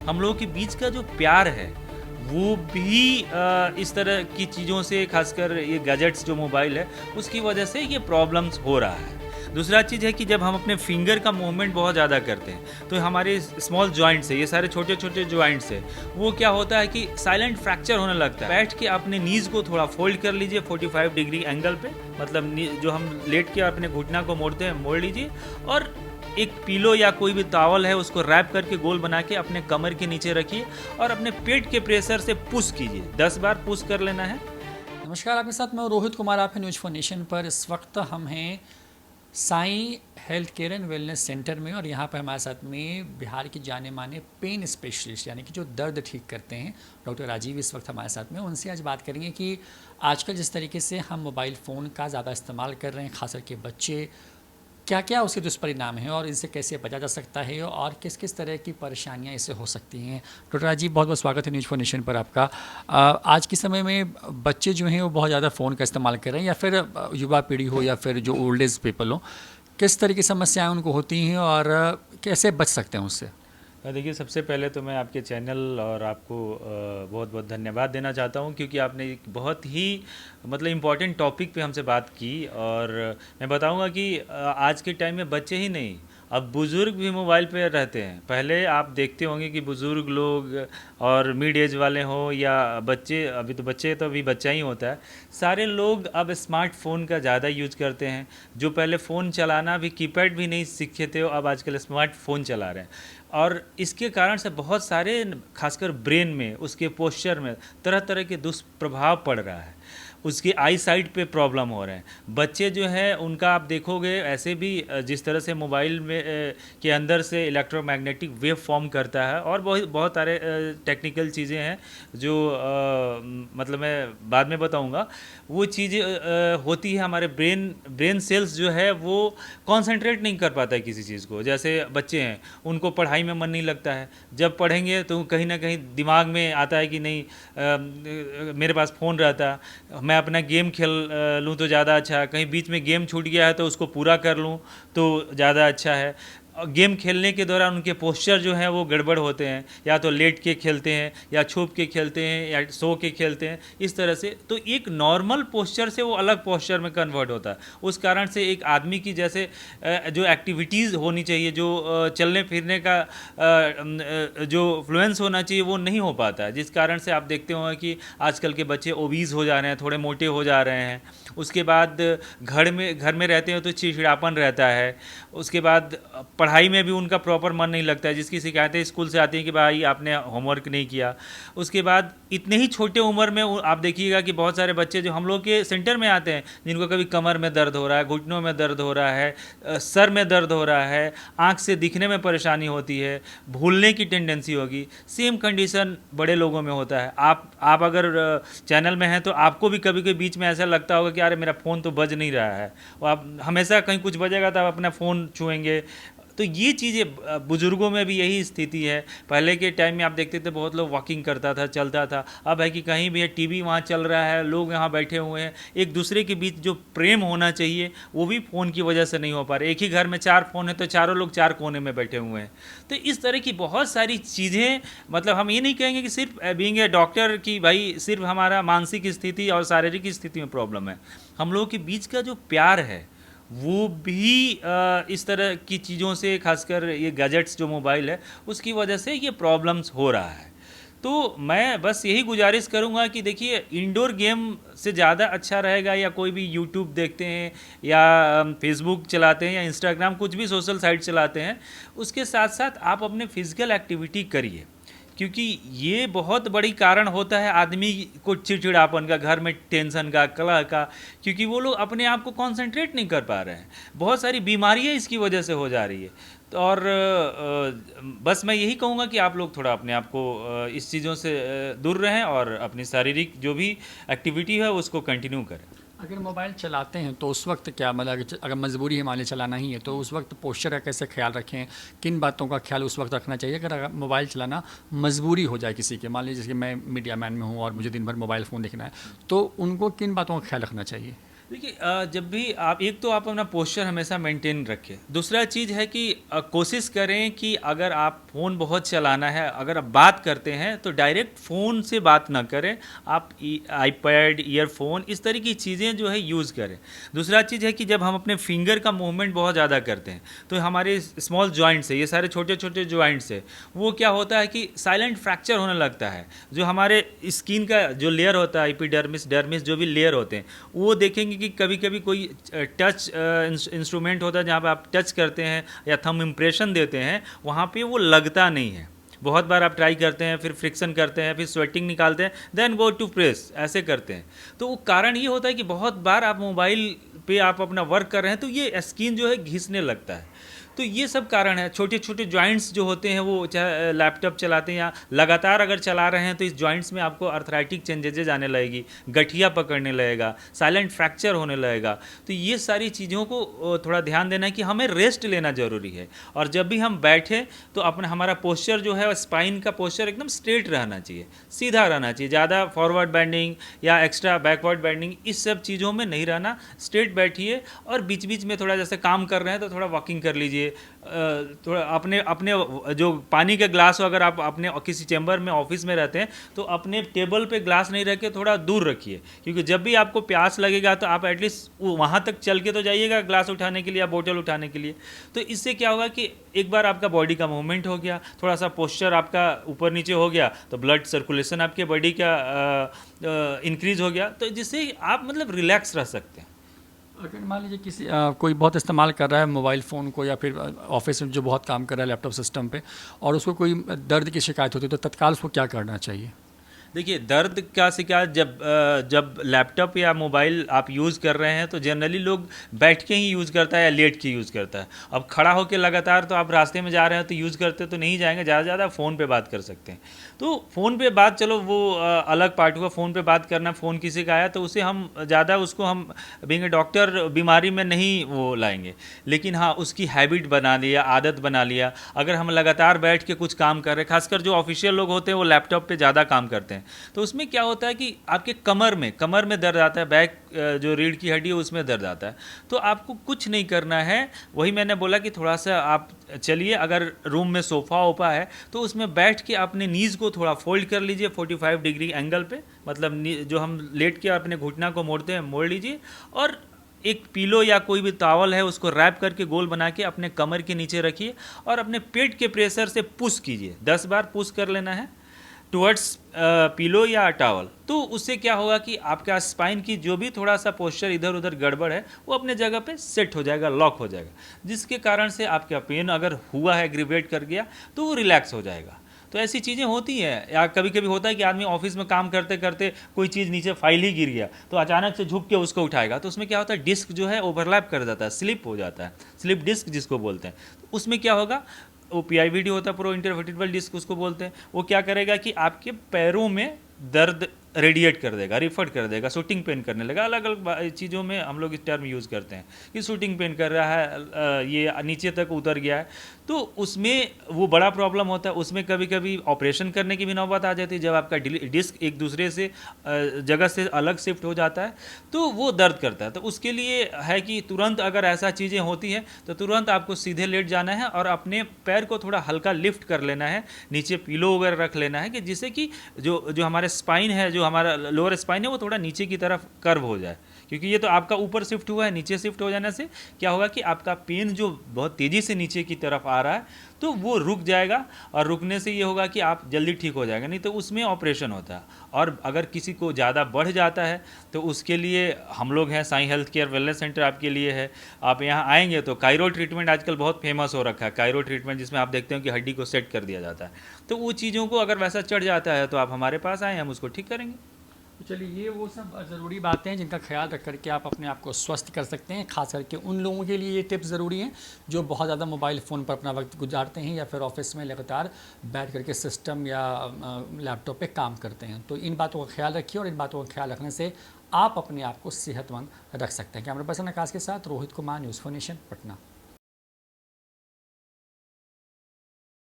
हम लोगों के बीच का जो प्यार है वो भी इस तरह की चीज़ों से, खासकर ये गैजेट्स जो मोबाइल है उसकी वजह से ये प्रॉब्लम्स हो रहा है। दूसरा चीज़ है कि जब हम अपने फिंगर का मूवमेंट बहुत ज़्यादा करते हैं तो हमारे स्मॉल जॉइंट्स है, ये सारे छोटे छोटे जॉइंट्स है, वो क्या होता है कि साइलेंट फ्रैक्चर होने लगता है। बैठ के अपने नीज़ को थोड़ा फोल्ड कर लीजिए 45 डिग्री एंगल पे, मतलब जो हम लेट के अपने घुटना को मोड़ते हैं मोड़ लीजिए, और एक पीलो या कोई भी टॉवल है उसको रैप करके गोल बना के अपने कमर के नीचे रखिए और अपने पेट के प्रेशर से पुश कीजिए। 10 बार पुश कर लेना है। नमस्कार, आपके साथ मैं रोहित कुमार, आप हैं न्यूज़ फॉर नेशन पर। इस वक्त हम हैं Sai health care and wellness centre में, और यहाँ पर हमारे साथ में बिहार के जाने माने पेन स्पेशलिस्ट यानी कि जो दर्द ठीक करते हैं, डॉक्टर राजीव इस वक्त हमारे साथ में। उनसे आज बात करेंगे कि आजकल जिस तरीके से हम मोबाइल फ़ोन का ज़्यादा इस्तेमाल कर रहे हैं, खासकर के बच्चे, क्या क्या उसके दुष्परिणाम हैं और इनसे कैसे बचा जा सकता है और किस किस तरह की परेशानियां इससे हो सकती हैं। डॉक्टर राजीव, बहुत बहुत स्वागत है न्यूज़ फॉर नेशन पर आपका। आज के समय में बच्चे जो हैं वो बहुत ज़्यादा फ़ोन का इस्तेमाल कर रहे हैं, या फिर युवा पीढ़ी हो या फिर जो ओल्ड एज पीपल हो, किस तरह की समस्याएं उनको होती हैं और कैसे बच सकते हैं उससे? देखिए, सबसे पहले तो मैं आपके चैनल और आपको बहुत बहुत धन्यवाद देना चाहता हूं, क्योंकि आपने एक बहुत ही मतलब इम्पॉर्टेंट टॉपिक पे हमसे बात की। और मैं बताऊंगा कि आज के टाइम में बच्चे ही नहीं, अब बुज़ुर्ग भी मोबाइल पे रहते हैं। पहले आप देखते होंगे कि बुज़ुर्ग लोग और मिड एज वाले हों या बच्चे, अभी तो बच्चे तो अभी बच्चा ही होता है, सारे लोग अब स्मार्टफ़ोन का ज़्यादा यूज़ करते हैं। जो पहले फ़ोन चलाना भी, कीपैड भी नहीं सीखे थे, अब आजकल स्मार्टफ़ोन चला रहे हैं। और इसके कारण से बहुत सारे, खासकर ब्रेन में, उसके पोस्चर में तरह तरह के दुष्प्रभाव पड़ रहा है। उसकी आई साइट पे प्रॉब्लम हो रहे हैं। बच्चे जो है उनका आप देखोगे ऐसे भी, जिस तरह से मोबाइल में के अंदर से इलेक्ट्रोमैग्नेटिक वेव फॉर्म करता है, और बहुत बहुत सारे टेक्निकल चीज़ें हैं जो मतलब मैं बाद में बताऊंगा। वो चीज़ें होती है हमारे ब्रेन सेल्स जो है वो कंसंट्रेट नहीं कर पाता है किसी चीज़ को। जैसे बच्चे हैं, उनको पढ़ाई में मन नहीं लगता है, जब पढ़ेंगे तो कहीं ना कहीं दिमाग में आता है कि नहीं, मेरे पास फ़ोन रहता, मैं अपना गेम खेल लूँ तो ज़्यादा अच्छा है, कहीं बीच में गेम छूट गया है तो उसको पूरा कर लूँ तो ज़्यादा अच्छा है। गेम खेलने के दौरान उनके पोस्चर जो हैं वो गड़बड़ होते हैं, या तो लेट के खेलते हैं या छुप के खेलते हैं या सो के खेलते हैं, इस तरह से। तो एक नॉर्मल पोस्चर से वो अलग पोस्चर में कन्वर्ट होता है। उस कारण से एक आदमी की जैसे जो एक्टिविटीज़ होनी चाहिए, जो चलने फिरने का जो फ्लुएंस होना चाहिए, वो नहीं हो पाता है, जिस कारण से आप देखते होंगे कि आजकल के बच्चे ओबीज हो जा रहे हैं, थोड़े मोटे हो जा रहे हैं। उसके बाद घर में रहते हैं तो चिड़चिड़ापन रहता है। उसके बाद पढ़ाई में भी उनका प्रॉपर मन नहीं लगता है, जिसकी शिकायतें स्कूल से आती हैं कि भाई आपने होमवर्क नहीं किया। उसके बाद इतने ही छोटे उम्र में आप देखिएगा कि बहुत सारे बच्चे जो हम लोग के सेंटर में आते हैं, जिनको कभी कमर में दर्द हो रहा है, घुटनों में दर्द हो रहा है, सर में दर्द हो रहा है, आँख से दिखने में परेशानी होती है, भूलने की टेंडेंसी होगी। सेम कंडीशन बड़े लोगों में होता है। आप अगर चैनल में हैं तो आपको भी कभी कभी बीच में ऐसा लगता होगा कि अरे मेरा फ़ोन तो बज नहीं रहा है, और आप हमेशा कहीं कुछ बजेगा तो आप अपना फ़ोन छुएंगे। तो ये चीज़ें बुज़ुर्गों में भी यही स्थिति है। पहले के टाइम में आप देखते थे बहुत लोग वॉकिंग करता था, चलता था। अब है कि कहीं भी है, टीवी वहाँ चल रहा है, लोग यहाँ बैठे हुए हैं, एक दूसरे के बीच जो प्रेम होना चाहिए वो भी फ़ोन की वजह से नहीं हो पा रहा। एक ही घर में 4 फ़ोन है तो चारों लोग 4 कोने में बैठे हुए हैं। तो इस तरह की बहुत सारी चीज़ें, मतलब हम ये नहीं कहेंगे कि सिर्फ बीइंग ए डॉक्टर की भाई सिर्फ हमारा मानसिक स्थिति और शारीरिक स्थिति में प्रॉब्लम है। हम लोगों के बीच का जो प्यार है वो भी इस तरह की चीज़ों से, खासकर ये गैजेट्स जो मोबाइल है उसकी वजह से ये प्रॉब्लम्स हो रहा है। तो मैं बस यही गुजारिश करूँगा कि देखिए, इंडोर गेम से ज़्यादा अच्छा रहेगा, या कोई भी यूट्यूब देखते हैं या फेसबुक चलाते हैं या इंस्टाग्राम, कुछ भी सोशल साइट चलाते हैं, उसके साथ साथ आप अपने फिज़िकल एक्टिविटी करिए, क्योंकि ये बहुत बड़ी कारण होता है आदमी को चिड़चिड़ापन का, घर में टेंशन का, कलह का, क्योंकि वो लोग अपने आप को कंसंट्रेट नहीं कर पा रहे हैं। बहुत सारी बीमारियां इसकी वजह से हो जा रही है। तो और बस मैं यही कहूँगा कि आप लोग थोड़ा अपने आप को इस चीज़ों से दूर रहें और अपनी शारीरिक जो भी एक्टिविटी है उसको कंटिन्यू करें। अगर मोबाइल चलाते हैं तो उस वक्त क्या, मतलब अगर मजबूरी है मान लीजिए चलाना ही है, तो उस वक्त पोस्चर का कैसे ख्याल रखें, किन बातों का ख्याल उस वक्त रखना चाहिए अगर मोबाइल चलाना मजबूरी हो जाए किसी के, मान लीजिए जैसे कि मैं मीडिया मैन में हूँ और मुझे दिन भर मोबाइल फ़ोन देखना है, तो उनको किन बातों का ख्याल रखना चाहिए? देखिए जब भी आप एक तो आप अपना पोस्चर हमेशा मेंटेन रखें। दूसरा चीज़ है कि कोशिश करें कि अगर आप फ़ोन बहुत चलाना है, अगर आप बात करते हैं तो डायरेक्ट फ़ोन से बात ना करें। आप आईपैड, ईयरफोन इस तरह की चीज़ें जो है यूज़ करें। दूसरा चीज़ है कि जब हम अपने फिंगर का मूवमेंट बहुत ज़्यादा करते हैं तो हमारे स्मॉल जॉइंट्स है, ये सारे छोटे छोटे जॉइंट्स है, वो क्या होता है कि साइलेंट फ्रैक्चर होने लगता है। जो हमारे स्किन का जो लेयर होता है, एपिडर्मिस, डर्मिस, जो भी लेयर होते हैं, वो देखेंगे कि कभी कभी कोई टच इंस्ट्रूमेंट होता है जहाँ पे आप टच करते हैं या थंब इम्प्रेशन देते हैं, वहाँ पे वो लगता नहीं है। बहुत बार आप ट्राई करते हैं, फिर फ्रिक्शन करते हैं, फिर स्वेटिंग निकालते हैं, देन गो टू प्रेस, ऐसे करते हैं। तो वो कारण ये होता है कि बहुत बार आप मोबाइल पे आप अपना वर्क कर रहे हैं तो ये स्किन जो है घिसने लगता है। तो ये सब कारण है। छोटे छोटे जॉइंट्स जो होते हैं, वो चाहे लैपटॉप चलाते हैं या लगातार अगर चला रहे हैं तो इस जॉइंट्स में आपको अर्थराइटिक चेंजेज आने लगेगी, गठिया पकड़ने लगेगा, साइलेंट फ्रैक्चर होने लगेगा। तो ये सारी चीज़ों को थोड़ा ध्यान देना है कि हमें रेस्ट लेना ज़रूरी है। और जब भी हम बैठें तो अपना हमारा पोस्चर जो है, स्पाइन का पोस्चर एकदम स्ट्रेट रहना चाहिए, सीधा रहना चाहिए। ज़्यादा फॉरवर्ड बेंडिंग या एक्स्ट्रा बैकवर्ड बेंडिंग इस सब चीज़ों में नहीं रहना। स्ट्रेट बैठिए और बीच बीच में थोड़ा जैसे काम कर रहे हैं तो थोड़ा वॉकिंग कर लीजिए। थोड़ा अपने अपने जो पानी का ग्लास हो, अगर आप अपने किसी चैम्बर में, ऑफिस में रहते हैं तो अपने टेबल पे ग्लास नहीं रख के थोड़ा दूर रखिए, क्योंकि जब भी आपको प्यास लगेगा तो आप एटलीस्ट वहाँ तक चल के तो जाइएगा ग्लास उठाने के लिए या बोतल उठाने के लिए। तो इससे क्या होगा कि एक बार आपका बॉडी का मूवमेंट हो गया, थोड़ा सा पोस्चर आपका ऊपर नीचे हो गया, तो ब्लड सर्कुलेशन आपके बॉडी का इंक्रीज हो गया, तो जिससे आप मतलब रिलैक्स रह सकते हैं। अगर मान लीजिए किसी कोई बहुत इस्तेमाल कर रहा है मोबाइल फ़ोन को, या फिर ऑफिस में जो बहुत काम कर रहा है लैपटॉप सिस्टम पे, और उसको कोई दर्द की शिकायत होती है, तो तत्काल उसको क्या करना चाहिए? देखिए, दर्द का शिकायत जब लैपटॉप या मोबाइल आप यूज़ कर रहे हैं तो जनरली लोग बैठ के ही यूज़ करता है या लेट के यूज़ करता है। अब खड़ा होकर लगातार तो आप रास्ते में जा रहे हैं तो यूज़ करते तो नहीं जाएंगे, ज़्यादा से ज़्यादा फ़ोन पे बात कर सकते हैं। तो फ़ोन पे बात, चलो वो अलग पार्ट हुआ। फ़ोन पे बात करना, फ़ोन किसी का आया तो उसे हम ज़्यादा, उसको हम बीइंग ए डॉक्टर बीमारी में नहीं वो लाएंगे, लेकिन हाँ उसकी हैबिट बना लिया, आदत बना लिया। अगर हम लगातार बैठ के कुछ काम कर रहे हैं, खासकर जो ऑफिशियल लोग होते हैं वो लैपटॉप पे ज़्यादा काम करते हैं, तो उसमें क्या होता है कि आपके कमर में दर्द आता है, बैक जो रीढ़ की हड्डी है उसमें दर्द आता है। तो आपको कुछ नहीं करना है, वही मैंने बोला कि थोड़ा सा आप चलिए, अगर रूम में सोफ़ा ओफा है तो उसमें बैठ के अपने नीज़ को थोड़ा फोल्ड कर लीजिए 45 डिग्री एंगल पे, मतलब जो हम लेट के अपने घुटना को मोड़ते हैं मोड़ लीजिए, और एक पीलो या कोई भी टॉवल है उसको रैप करके गोल बना के अपने कमर के नीचे रखिए और अपने पेट के प्रेशर से पुश कीजिए। 10 बार पुश कर लेना है टुवर्ड्स पीलो या टॉवल। तो उससे क्या होगा कि आपका स्पाइन की जो भी थोड़ा सा पोस्चर इधर उधर गड़बड़ है वो अपने जगह पे सेट हो जाएगा, लॉक हो जाएगा, जिसके कारण से आपका पेन अगर हुआ है, एग्रीवेट कर गया, तो वो रिलैक्स हो जाएगा। तो ऐसी चीज़ें होती हैं। या कभी कभी होता है कि आदमी ऑफिस में काम करते करते कोई चीज़ नीचे, फाइल ही गिर गया, तो अचानक से झुक के उसको उठाएगा, तो उसमें क्या होता है, डिस्क जो है ओवरलैप कर जाता है, स्लिप हो जाता है, स्लिप डिस्क जिसको बोलते हैं। तो उसमें क्या होगा, वो पीआईवीडी होता है, प्रो इंटरवर्टिब्रल डिस्क उसको बोलते हैं। वो क्या करेगा कि आपके पैरों में दर्द रेडिएट कर देगा, रिफर कर देगा, शूटिंग पेन करने लगा। अलग अलग चीज़ों में हम लोग इस टर्म यूज़ करते हैं कि शूटिंग पेन कर रहा है, ये नीचे तक उतर गया है, तो उसमें वो बड़ा प्रॉब्लम होता है। उसमें कभी कभी ऑपरेशन करने की भी नौबत आ जाती है, जब आपका डिस्क एक दूसरे से जगह से अलग शिफ्ट हो जाता है तो वो दर्द करता है। तो उसके लिए है कि तुरंत अगर ऐसा चीज़ें होती हैं तो तुरंत आपको सीधे लेट जाना है और अपने पैर को थोड़ा हल्का लिफ्ट कर लेना है, नीचे पिलो वगैरह रख लेना है, कि जिससे कि जो हमारे स्पाइन है, जो हमारा लोअर स्पाइन है, वो थोड़ा नीचे की तरफ कर्व हो जाए। क्योंकि ये तो आपका ऊपर शिफ्ट हुआ है, नीचे शिफ्ट हो जाने से क्या होगा कि आपका पेन जो बहुत तेज़ी से नीचे की तरफ आ रहा है तो वो रुक जाएगा, और रुकने से ये होगा कि आप जल्दी ठीक हो जाएगा, नहीं तो उसमें ऑपरेशन होता है। और अगर किसी को ज़्यादा बढ़ जाता है तो उसके लिए हम लोग हैं, Sai health care wellness centre आपके लिए है। आप यहाँ आएंगे तो कायरो ट्रीटमेंट आजकल बहुत फेमस हो रखा है, कायरो ट्रीटमेंट, जिसमें आप देखते हो कि हड्डी को सेट कर दिया जाता है। तो वो चीज़ों को अगर वैसा चढ़ जाता है तो आप हमारे पास आएँ, हम उसको ठीक करेंगे। तो चलिए, ये वो सब ज़रूरी बातें हैं जिनका ख्याल रख करके आप अपने आप को स्वस्थ कर सकते हैं। खास करके उन लोगों के लिए ये टिप्स ज़रूरी हैं जो बहुत ज़्यादा मोबाइल फ़ोन पर अपना वक्त गुजारते हैं या फिर ऑफिस में लगातार बैठ करके सिस्टम या लैपटॉप पे काम करते हैं। तो इन बातों का ख्याल रखिए, और इन बातों का ख्याल रखने से आप अपने आप को सेहतमंद रख सकते हैं। कैमरा पर्सन आकाश के साथ रोहित कुमार, न्यूज़4 नेशन, पटना।